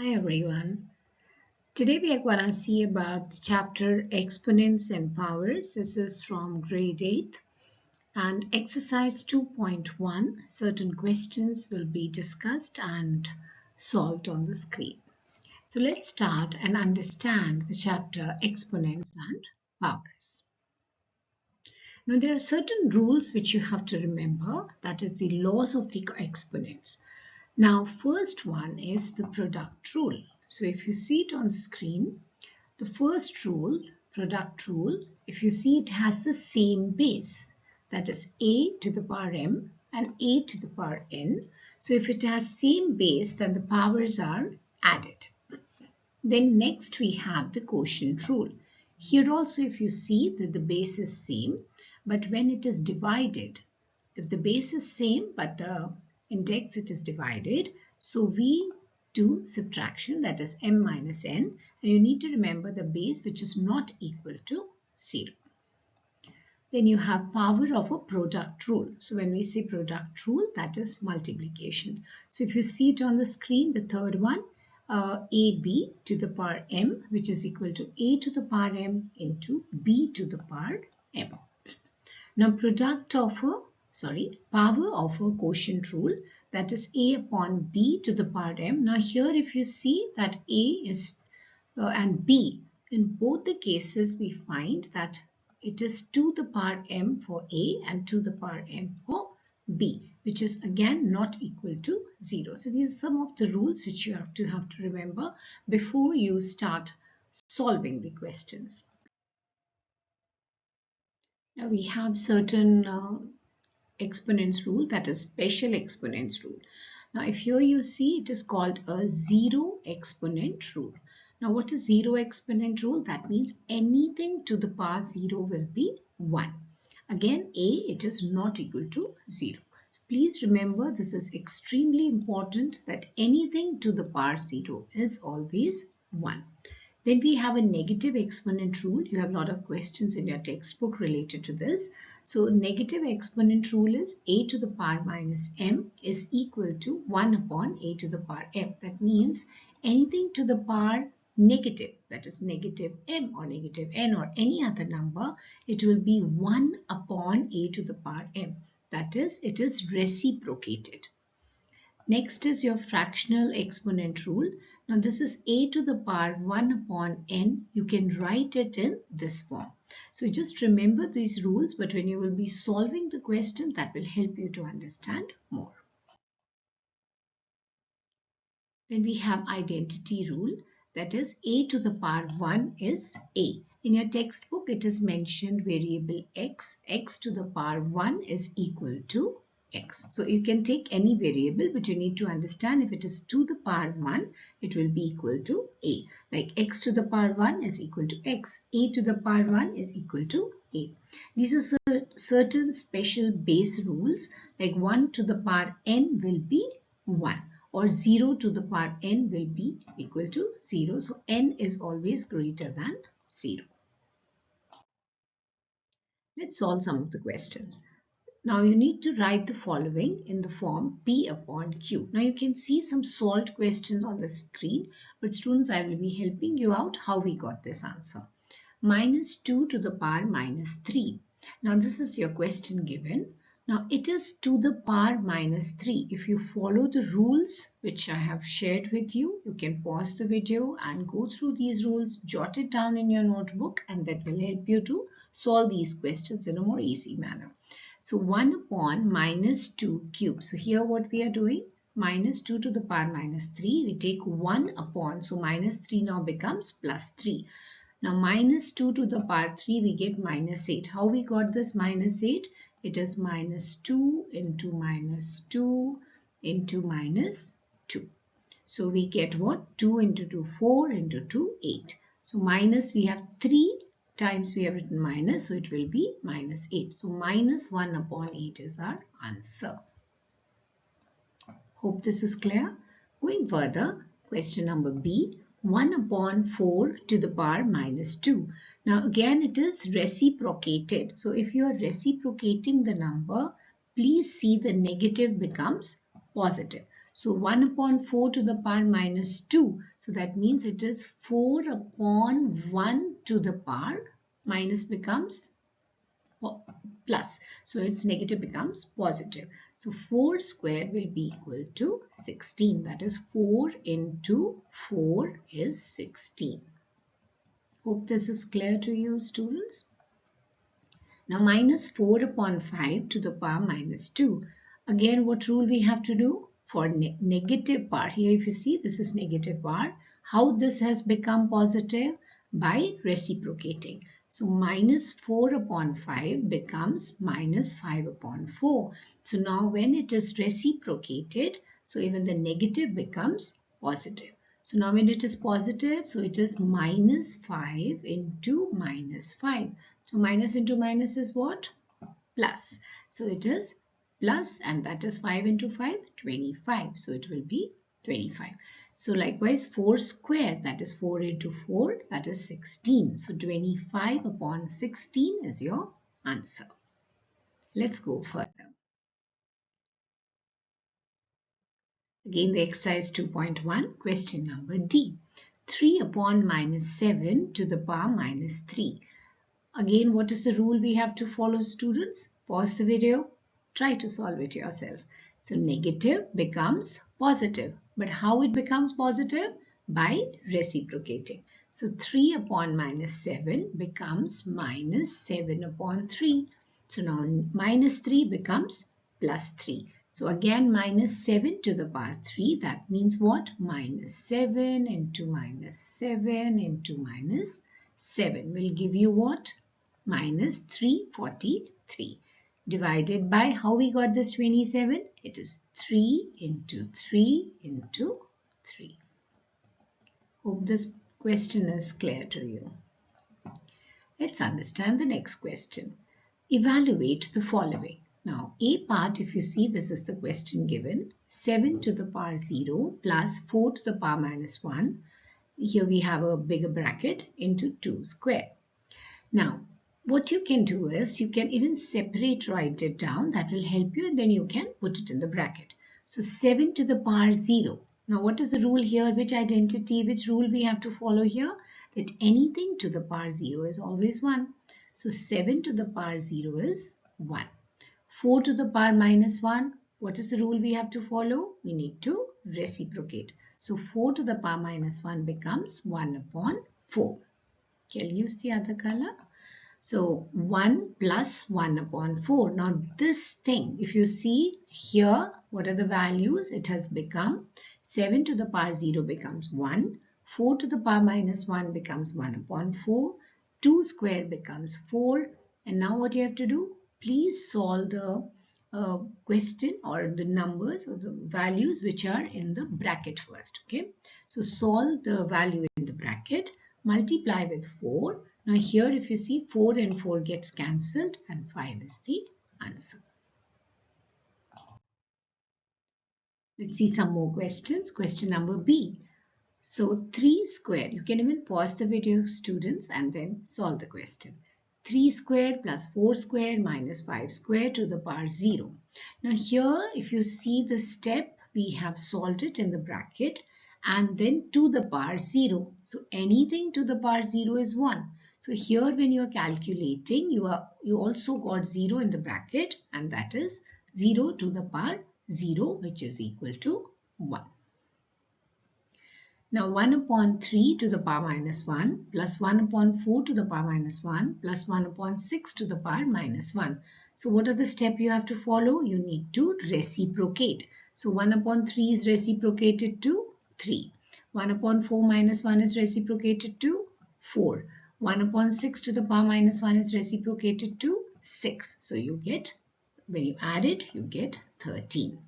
Hi everyone. Today we are going to see about chapter Exponents and Powers. This is from grade 8 and exercise 2.1. Certain questions will be discussed and solved on the screen. So let's start and understand the chapter Exponents and Powers. Now there are certain rules which you have to remember, that is the laws of the exponents. Now, first one is the product rule. So if you see it on the screen, the first rule, product rule, if you see it has the same base, that is a to the power m and a to the power n. So if it has same base, then the powers are added. Then next we have the quotient rule. Here also if you see that the base is same, but when it is divided, if the base is same but the index it is divided, so we do subtraction, that is m minus n, and you need to remember the base which is not equal to 0. Then you have power of a product rule. So when we say product rule, that is multiplication. So if you see it on the screen, the third one, ab to the power m, which is equal to a to the power m into b to the power m. Now power of a quotient rule, that is a upon b to the power m. Now here if you see that a is and b, in both the cases we find that it is to the power m for a and to the power m for b, which is again not equal to 0. So these are some of the rules which you have to remember before you start solving the questions. Now we have certain exponents rule, that is special exponents rule. Now if here you see, it is called a zero exponent rule. Now what is zero exponent rule? That means anything to the power 0 will be 1. Again a, it is not equal to 0. So please remember, this is extremely important, that anything to the power 0 is always 1. Then we have a negative exponent rule. You have a lot of questions in your textbook related to this. So negative exponent rule is a to the power minus m is equal to 1 upon a to the power m. That means anything to the power negative, that is negative m or negative n or any other number, it will be 1 upon a to the power m. That is, it is reciprocated. Next is your fractional exponent rule. Now this is a to the power 1 upon n. You can write it in this form. So just remember these rules, but when you will be solving the question, that will help you to understand more. Then we have identity rule, that is a to the power 1 is a. In your textbook it is mentioned variable x to the power 1 is equal to x. So you can take any variable, but you need to understand if it is to the power 1, it will be equal to a. Like x to the power 1 is equal to x, a to the power 1 is equal to a. These are certain special base rules, like 1 to the power n will be 1. Or 0 to the power n will be equal to 0. So n is always greater than 0. Let's solve some of the questions. Now you need to write the following in the form P upon Q. Now you can see some solved questions on the screen, but students, I will be helping you out how we got this answer. Minus 2 to the power minus 3. Now this is your question given. Now it is to the power minus 3. If you follow the rules which I have shared with you, you can pause the video and go through these rules, jot it down in your notebook, and that will help you to solve these questions in a more easy manner. So 1 upon minus 2 cube. So here what we are doing, minus 2 to the power minus 3, we take 1 upon, so minus 3 now becomes plus 3. Now minus 2 to the power 3, we get minus 8. How we got this minus 8? It is minus 2 into minus 2 into minus 2. So we get what? 2 into 2, 4 into 2, 8. So minus, we have 3 times we have written minus, so it will be minus 8. So minus 1 upon 8 is our answer. Hope this is clear. Going further, question number B. 1 upon 4 to the power minus 2. Now again it is reciprocated. So if you are reciprocating the number, please see the negative becomes positive. So 1 upon 4 to the power minus 2. So that means it is 4 upon 1 to the power. Minus becomes plus. So its negative becomes positive. So 4 square will be equal to 16. That is 4 into 4 is 16. Hope this is clear to you, students. Now minus 4 upon 5 to the power minus 2. Again, what rule we have to do? For negative power, here if you see this is negative power, how this has become positive? By reciprocating. So minus 4 upon 5 becomes minus 5 upon 4. So now when it is reciprocated, so even the negative becomes positive. So now when it is positive, so it is minus 5 into minus 5. So minus into minus is what? Plus. So it is plus, and that is 5 into 5, 25. So it will be 25. So likewise 4 square, that is 4 into 4, that is 16. So 25 upon 16 is your answer. Let's go further. Again the exercise 2.1, question number D. 3 upon minus 7 to the power minus 3. Again, what is the rule we have to follow, students? Pause the video. Try to solve it yourself. So negative becomes positive. But how it becomes positive? By reciprocating. So 3 upon minus 7 becomes minus 7 upon 3. So now minus 3 becomes plus 3. So again minus 7 to the power 3. That means what? Minus 7 into minus 7 into minus 7 will give you what? Minus 343. Divided by how we got this 27? It is 3 into 3 into 3. Hope this question is clear to you. Let's understand the next question. Evaluate the following. Now, A part, if you see, this is the question given. 7 to the power 0 plus 4 to the power minus 1. Here we have a bigger bracket into 2 square. Now, what you can do is you can even write it down. That will help you, and then you can put it in the bracket. So 7 to the power 0. Now what is the rule here? Which identity, which rule we have to follow here? That anything to the power 0 is always 1. So 7 to the power 0 is 1. 4 to the power minus 1. What is the rule we have to follow? We need to reciprocate. So 4 to the power minus 1 becomes 1 upon 4. Okay, I'll use the other color. So 1 plus 1 upon 4. Now this thing, if you see here, what are the values? It has become 7 to the power 0 becomes 1. 4 to the power minus 1 becomes 1 upon 4. 2 square becomes 4. And now what you have to do? Please solve the question or the numbers or the values which are in the bracket first. Okay. So solve the value in the bracket. Multiply with 4. Now here if you see 4 and 4 gets cancelled and 5 is the answer. Let's see some more questions. Question number B. So 3 square, you can even pause the video, students, and then solve the question. 3 square plus 4 square minus 5 square to the power 0. Now here if you see the step, we have solved it in the bracket and then to the power 0. So anything to the power 0 is 1. So here when you are calculating, you also got 0 in the bracket, and that is 0 to the power 0, which is equal to 1. Now 1 upon 3 to the power minus 1 plus 1 upon 4 to the power minus 1 plus 1 upon 6 to the power minus 1. So what are the steps you have to follow? You need to reciprocate. So 1 upon 3 is reciprocated to 3. 1 upon 4 minus 1 is reciprocated to 4. 1 upon 6 to the power minus 1 is reciprocated to 6. So you get, when you add it, you get 13.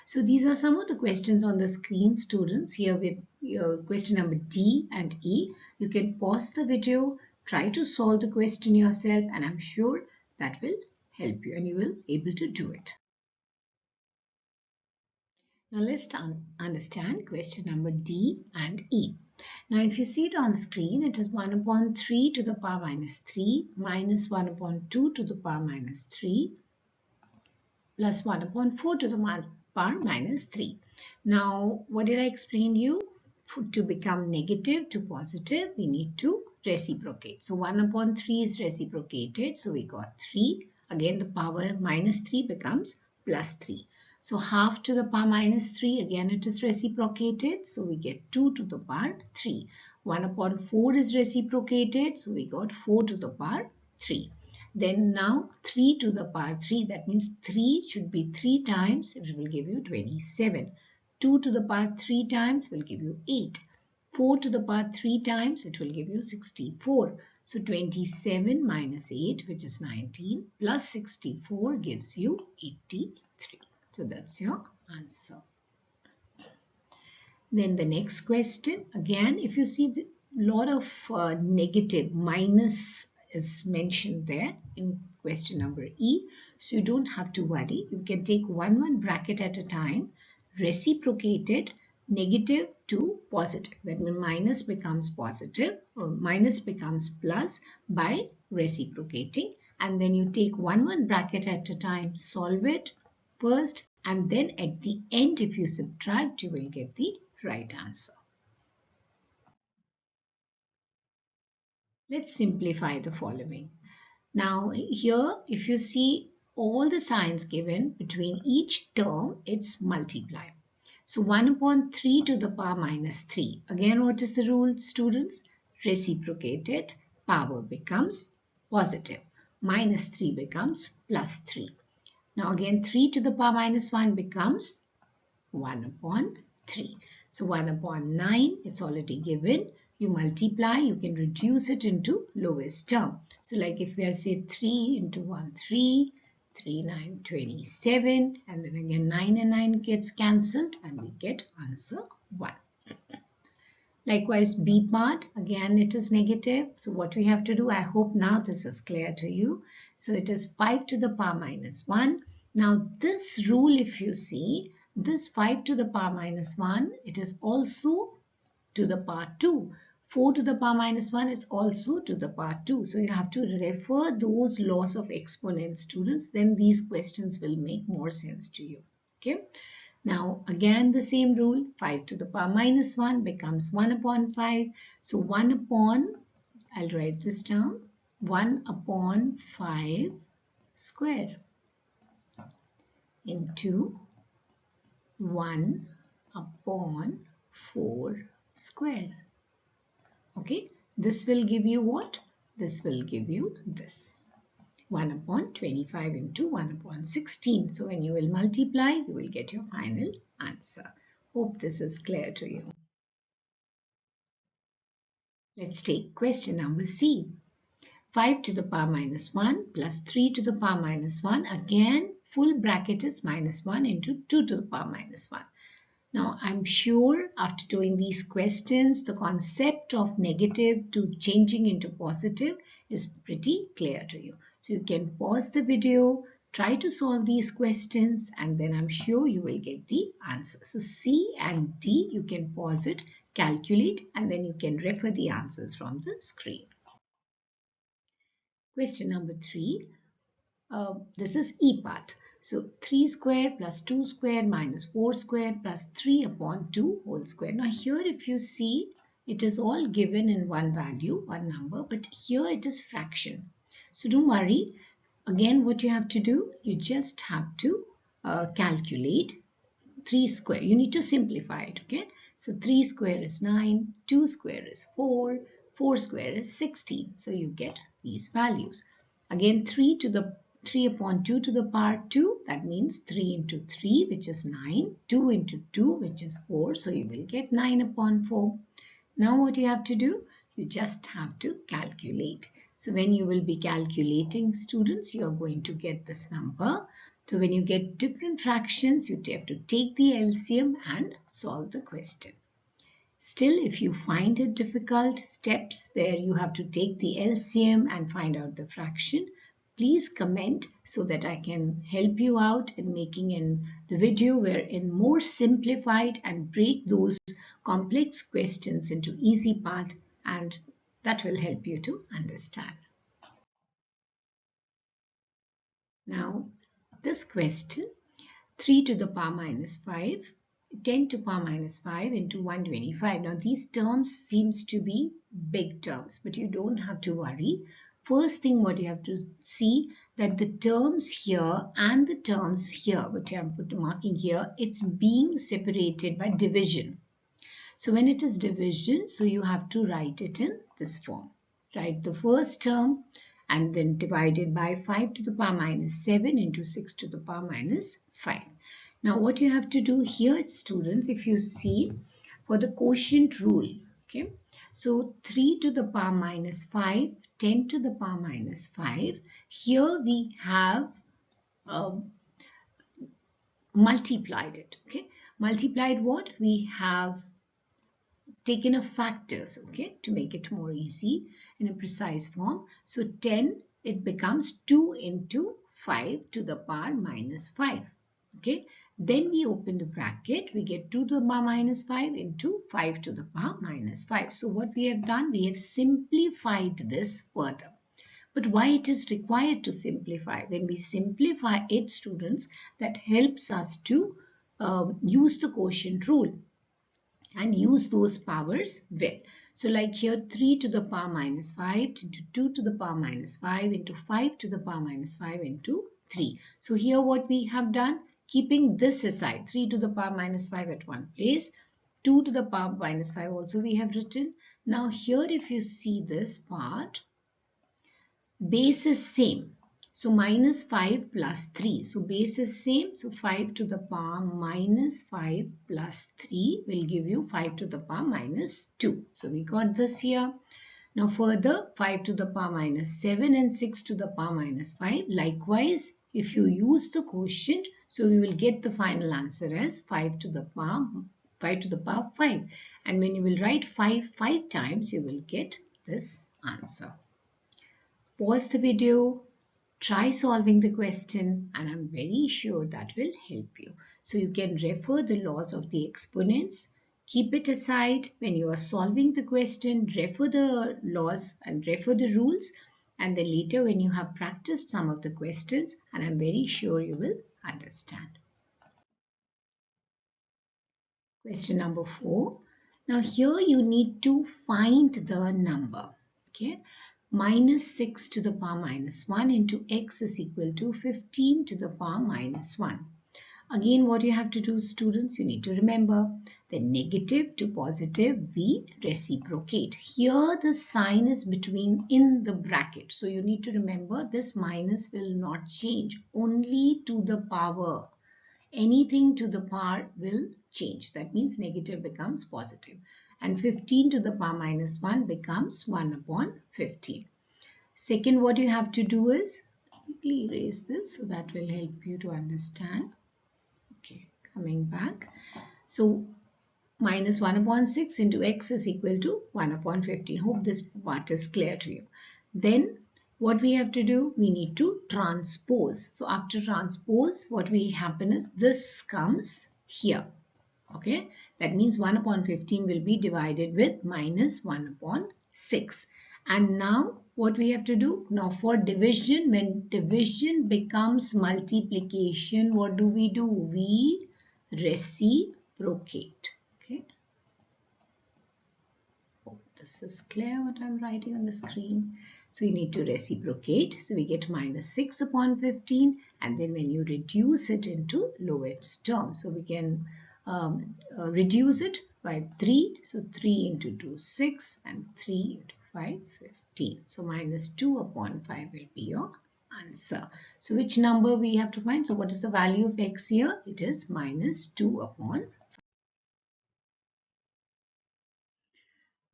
So these are some of the questions on the screen, students, here with your question number D and E. You can pause the video, try to solve the question yourself, and I'm sure that will help you and you will be able to do it. Now let's understand question number D and E. Now if you see it on the screen, it is 1 upon 3 to the power minus 3 minus 1 upon 2 to the power minus 3 plus 1 upon 4 to the power minus 3. Now, what did I explain to you? To become negative to positive, we need to reciprocate. So 1 upon 3 is reciprocated. So we got 3. Again, the power minus 3 becomes plus 3. So half to the power minus 3, again it is reciprocated. So we get 2 to the power 3. 1 upon 4 is reciprocated. So we got 4 to the power 3. Then now 3 to the power 3, that means 3 should be 3 times, it will give you 27. 2 to the power 3 times will give you 8. 4 to the power 3 times, it will give you 64. So 27 minus 8, which is 19, plus 64 gives you 83. So that's your answer. Then the next question, again, if you see the lot of negative minus is mentioned there in question number E. So you don't have to worry. You can take one bracket at a time, reciprocate it, negative to positive. That means minus becomes positive or minus becomes plus by reciprocating. And then you take one bracket at a time, solve it first, and then at the end, if you subtract, you will get the right answer. Let's simplify the following. Now here, if you see all the signs given between each term, it's multiply. So 1 upon 3 to the power minus 3. Again, what is the rule, students? Reciprocated, power becomes positive. Minus 3 becomes plus 3. Now again, 3 to the power minus 1 becomes 1 upon 3. So 1 upon 9, it's already given. You multiply, you can reduce it into lowest term. So like if we say 3 into 1, 3, 3, 9, 27, and then again 9 and 9 gets cancelled and we get answer 1. Likewise, B part, again it is negative. So what we have to do, I hope now this is clear to you. So it is 5 to the power minus 1. Now this rule, if you see, this 5 to the power minus 1, it is also to the power 2. 4 to the power minus 1 is also to the power 2. So you have to refer those laws of exponents, students. Then these questions will make more sense to you. Okay. Now again the same rule, 5 to the power minus 1 becomes 1 upon 5. So 1 upon, I'll write this down, 1 upon 5 square into 1 upon 4 square. Okay, this will give you what? This will give you this. 1 upon 25 into 1 upon 16. So when you will multiply, you will get your final answer. Hope this is clear to you. Let's take question number C. 5 to the power minus 1 plus 3 to the power minus 1. Again, full bracket is minus 1 into 2 to the power minus 1. Now, I'm sure after doing these questions, the concept of negative to changing into positive is pretty clear to you. So you can pause the video, try to solve these questions, and then I'm sure you will get the answer. So C and D, you can pause it, calculate, and then you can refer the answers from the screen. Question number 3. This is E part. So 3 square plus 2 square minus 4 square plus 3 upon 2 whole square. Now here if you see, it is all given in one value, one number, but here it is fraction. So don't worry. Again, what you have to do, you just have to calculate 3 square. You need to simplify it, okay? So 3 square is 9, 2 square is 4, 4 square is 16. So you get these values. Again, 3 upon 2 to the power 2, that means 3 into 3, which is 9, 2 into 2, which is 4, so you will get 9 upon 4. Now what you have to do, you just have to calculate. So when you will be calculating, students, you are going to get this number. So when you get different fractions, you have to take the LCM and solve the question. Still, if you find it difficult, steps where you have to take the LCM and find out the fraction, please comment so that I can help you out in making the video wherein more simplified and break those complex questions into easy part, and that will help you to understand. Now, this question, 3 to the power minus 5 10 to the power minus 5 into 125. Now these terms seems to be big terms, but you don't have to worry. First thing what you have to see that the terms here and the terms here, which I'm marking here, it's being separated by division. So when it is division, so you have to write it in this form. Write the first term and then divide it by 5 to the power minus 7 into 6 to the power minus 5. Now what you have to do here, students, if you see for the quotient rule, okay, so 3 to the power minus 5, 10 to the power minus 5, here we have multiplied it, okay. Multiplied what? We have taken a factors, okay, to make it more easy in a precise form. So 10, it becomes 2 into 5 to the power minus 5, okay. Then we open the bracket, we get 2 to the power minus 5 into 5 to the power minus 5. So what we have done, we have simplified this further. But why it is required to simplify? When we simplify it, students, that helps us to use the quotient rule and use those powers well. So like here 3 to the power minus 5 into 2 to the power minus 5 into 5 to the power minus 5 into 3. So here what we have done, keeping this aside, 3 to the power minus 5 at one place, 2 to the power minus 5 also we have written. Now here if you see this part, base is same. So minus 5 plus 3. So base is same. So 5 to the power minus 5 plus 3 will give you 5 to the power minus 2. So we got this here. Now further 5 to the power minus 7 and 6 to the power minus 5. Likewise, if you use the quotient, so we will get the final answer as 5 to the power 5. And when you will write 5 times, you will get this answer. Pause the video, try solving the question, and I'm very sure that will help you. So you can refer the laws of the exponents. Keep it aside when you are solving the question, refer the laws and refer the rules, and then later when you have practiced some of the questions, and I'm very sure you will understand. Question number 4. Now here you need to find the number. Okay. Minus 6 to the power minus 1 into x is equal to 15 to the power minus 1. Again, what you have to do, students, you need to remember the negative to positive we reciprocate. Here the sign is between in the bracket. So you need to remember this minus will not change, only to the power. Anything to the power will change. That means negative becomes positive. And 15 to the power minus 1 becomes 1 upon 15. Second, what you have to do is quickly erase this, so that will help you to understand. Okay, coming back. So minus 1 upon 6 into x is equal to 1 upon 15. Hope this part is clear to you. Then what we have to do, we need to transpose. So after transpose, what will happen is this comes here. Okay, that means 1 upon 15 will be divided with minus 1 upon 6. And now what we have to do? Now for division, when division becomes multiplication, what do? We reciprocate. Okay. This is clear what I'm writing on the screen. So you need to reciprocate. So we get minus 6 upon 15, and then when you reduce it into lowest term, so we can reduce it by 3. So 3 into 2, 6, and 3 into 5, 15. So minus 2 upon 5 will be your answer. So which number we have to find? So what is the value of x here? It is minus 2 upon 5.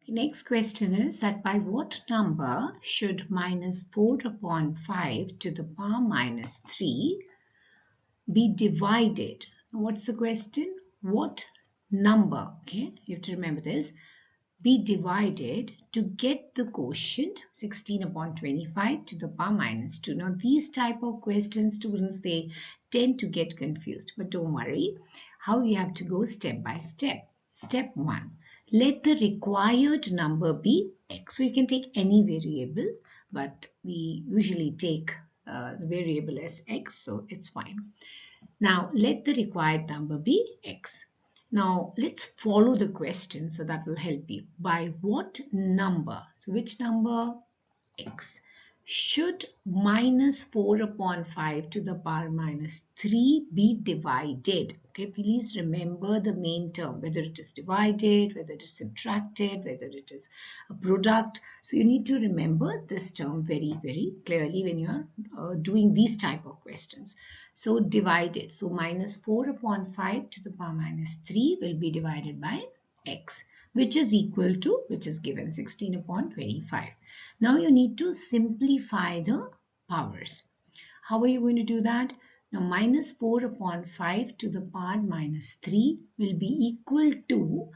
Next question is that by what number should minus 4 upon 5 to the power minus 3 be divided? What's the question? What number, okay, you have to remember this, be divided to get the quotient 16 upon 25 to the power minus 2. Now these type of questions, students, they tend to get confused, but don't worry. How you have to go step by step. Step 1. Let the required number be x. So you can take any variable, but we usually take the variable as x, so it's fine. Now let the required number be x. Now let's follow the question, so that will help you. By what number, so which number, x, should minus 4 upon 5 to the power minus 3 be divided? Okay, please remember the main term, whether it is divided, whether it is subtracted, whether it is a product. So you need to remember this term very, very clearly when you are doing these type of questions. So divided, so minus 4 upon 5 to the power minus 3 will be divided by x, which is equal to, which is given, 16 upon 25. Now you need to simplify the powers. How are you going to do that? Now minus 4 upon 5 to the power minus 3 will be equal to,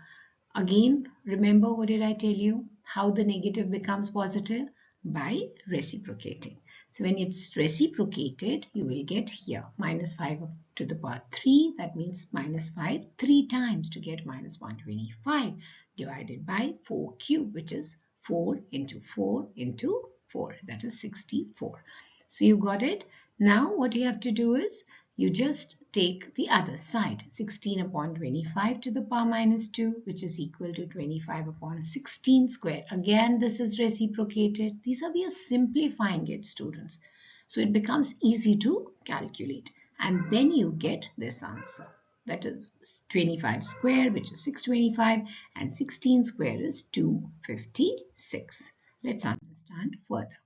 again, remember what did I tell you? How the negative becomes positive? By reciprocating. So when it's reciprocated, you will get here minus 5 to the power 3. That means minus 5 3 times to get minus 125 divided by 4 cube, which is 4 into 4 into 4. That is 64. So you got it. Now what you have to do is you just take the other side, 16 upon 25 to the power minus 2, which is equal to 25 upon 16 square. Again, this is reciprocated. We are simplifying it, students. So it becomes easy to calculate. And then you get this answer. That is 25 square, which is 625, and 16 square is 256. Let's understand further.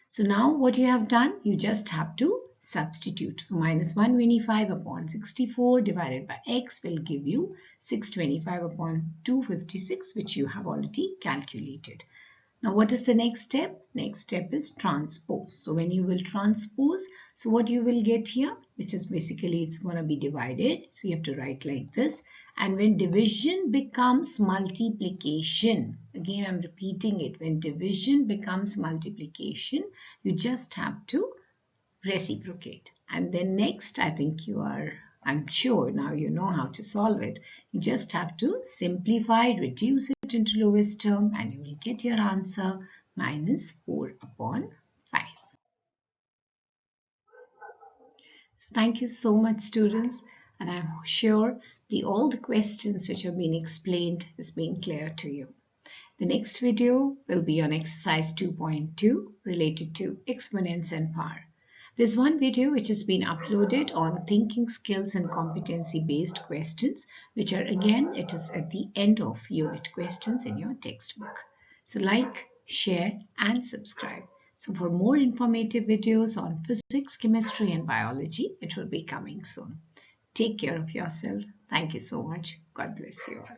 So now what you have done, you just have to substitute. So minus 125 upon 64 divided by x will give you 625 upon 256, which you have already calculated. Now what is the next step? Next step is transpose. So when you will transpose, so what you will get here, which is basically it's going to be divided. So you have to write like this. And when division becomes multiplication, again I'm repeating it, when division becomes multiplication, you just have to reciprocate. And then next, I think I'm sure now you know how to solve it. You just have to simplify, reduce it into lowest term, and you will get your answer minus 4 upon 5. So thank you so much, students, and I'm sure all the questions which have been explained has been clear to you. The next video will be on exercise 2.2 related to exponents and power. There's one video which has been uploaded on thinking skills and competency based questions, which are again, it is at the end of unit questions in your textbook. So like, share and subscribe. So for more informative videos on physics, chemistry and biology, it will be coming soon. Take care of yourself. Thank you so much. God bless you all.